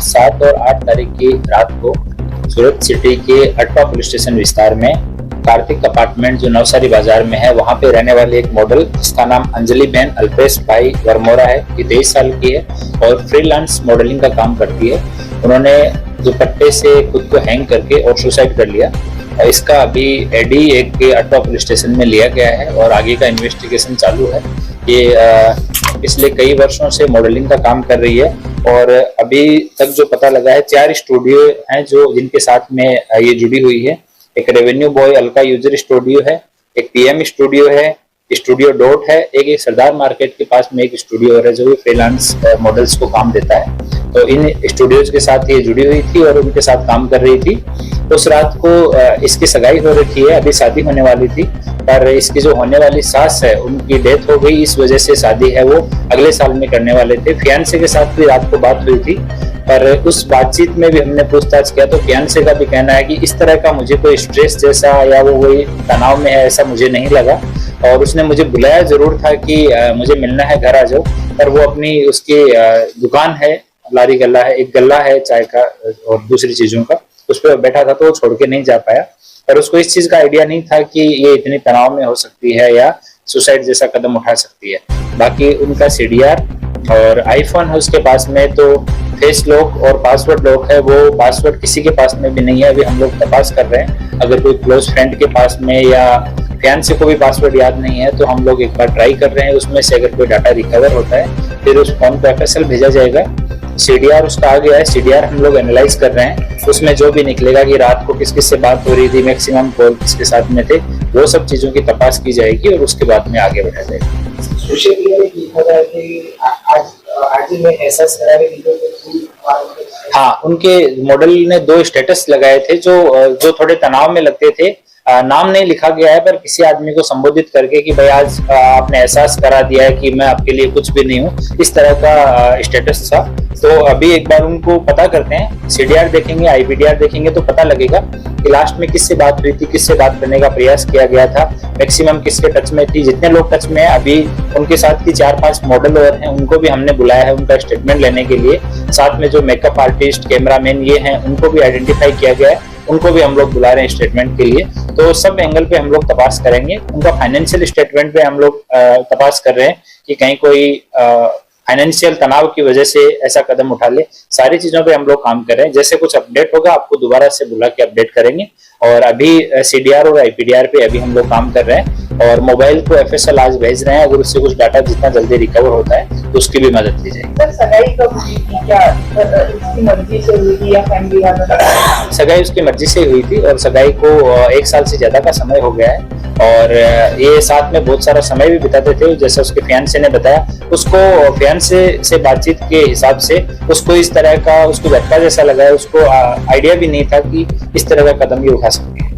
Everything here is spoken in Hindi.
7 और 8 तारीख की रात को सूरत सिटी के अटवा पुलिस स्टेशन विस्तार में कार्तिक अपार्टमेंट जो नवसारी बाजार में है, वहां पे रहने वाली एक मॉडल जिसका नाम अंजलि बहन अल्पेश भाई वर्मोरा है। ये 23 साल की है और फ्रीलांस मॉडलिंग का काम करती है। उन्होंने दुपट्टे से खुद को हैंग करके और सुसाइड कर लिया। इसका अभी एडी एक के अटवा पुलिस स्टेशन में लिया गया है और आगे का इन्वेस्टिगेशन चालू है। ये पिछले कई वर्षों से मॉडलिंग का काम कर रही है और अभी तक जो पता लगा है 4 स्टूडियो हैं जो जिनके साथ में ये जुड़ी हुई है। एक revenue boy Alka user studio है, एक पीएम स्टूडियो है, स्टूडियो डॉट है, एक सरदार मार्केट के पास में एक स्टूडियो है जो फ्रीलांस मॉडल्स को काम देता है। तो इन स्टूडियोज के साथ ये जुड़ी हुई थी और उनके साथ काम कर रही थी। उस रात को इसकी सगाई हो रखी है, अभी शादी होने वाली थी, पर इसकी जो होने वाली सास है उनकी डेथ हो गई। इस वजह से शादी है वो अगले साल में करने वाले थे। फियांसे के साथ भी रात को बात हुई थी, पर उस बातचीत में भी हमने पूछताछ किया तो फियांसे का भी कहना है कि इस तरह का मुझे कोई स्ट्रेस जैसा या वो कोई तनाव में है ऐसा मुझे नहीं लगा। और उसने मुझे बुलाया जरूर था कि मुझे मिलना है, घर आ जाओ, पर वो अपनी उसकी दुकान है, लारी गल्ला है, एक गल्ला है चाय का और दूसरी चीजों का, उस पर बैठा था तो वो छोड़ के नहीं जा पाया। पर उसको इस चीज का आइडिया नहीं था कि ये इतनी तनाव में हो सकती है या सुसाइड जैसा कदम उठा सकती है। बाकी उनका सीडीआर और आईफोन है उसके पास में, तो फेस लॉक और पासवर्ड लॉक है, वो पासवर्ड किसी के पास में भी नहीं है। अभी हम लोग तपास कर रहे हैं, अगर कोई क्लोज फ्रेंड के पास में या फियांसे को भी पासवर्ड याद नहीं है तो हम लोग एक बार ट्राई कर रहे हैं। उसमें से अगर कोई डाटा रिकवर होता है फिर उस फोन को एफएसएल भेजा जाएगा। सीडीआर उसका आ गया है, सीडीआर हम लोग एनालाइज कर रहे हैं। उसमें जो भी निकलेगा कि रात को किस किस से बात हो रही थी, मैक्सिमम कॉल किसके साथ में थे, वो सब चीजों की तपास की जाएगी और उसके बाद में आगे बढ़ा जाएगा। हाँ, उनके मॉडल ने 2 स्टेटस लगाए थे जो थोड़े तनाव में लगते थे। नाम नहीं लिखा गया है, पर किसी आदमी को संबोधित करके कि भाई आज आपने एहसास करा दिया है कि मैं आपके लिए कुछ भी नहीं हूँ, इस तरह का स्टेटस था। तो अभी एक बार उनको पता करते हैं, सीडीआर देखेंगे, आईपीडीआर देखेंगे तो पता लगेगा कि लास्ट में किससे बात हुई थी, किससे बात करने का प्रयास किया गया था, मैक्सिमम किसके टच में थी। जितने लोग टच में है अभी उनके साथ की 4-5 मॉडल और हैं, उनको भी हमने बुलाया है उनका स्टेटमेंट लेने के लिए। साथ में जो मेकअप आर्टिस्ट, कैमरामैन ये हैं, उनको भी आइडेंटिफाई किया गया है, उनको भी हम लोग बुला रहे हैं स्टेटमेंट के लिए। तो सब एंगल पे हम लोग तपास करेंगे। उनका फाइनेंशियल स्टेटमेंट पे हम लोग तपास कर रहे हैं कि कहीं कोई फाइनेंशियल तनाव की वजह से ऐसा कदम उठा ले। सारी चीजों पे हम लोग काम कर रहे हैं। जैसे कुछ अपडेट होगा आपको दोबारा से बुला के अपडेट करेंगे। और अभी सीडीआर और आईपीडीआर पे अभी हम लोग काम कर रहे हैं और मोबाइल को एफएसएल आज भेज रहे हैं। अगर उससे कुछ डाटा जितना जल्दी रिकवर होता है तो उसकी भी मदद ली जाएगी। सर, सगाई कब हुई थी? क्या उसकी मर्जी से हुई थी या फैमिली वालों? सगाई उसकी मर्जी से हुई थी और सगाई को 1 साल से ज्यादा का समय हो गया है और ये साथ में बहुत सारा समय भी बिताते थे। जैसे उसके फियांसे ने बताया, उसको फियांसे से बातचीत के हिसाब से उसको इस तरह का उसको झटका जैसा लगा है। उसको आइडिया भी नहीं था कि इस तरह का कदम भी उठा सकते हैं।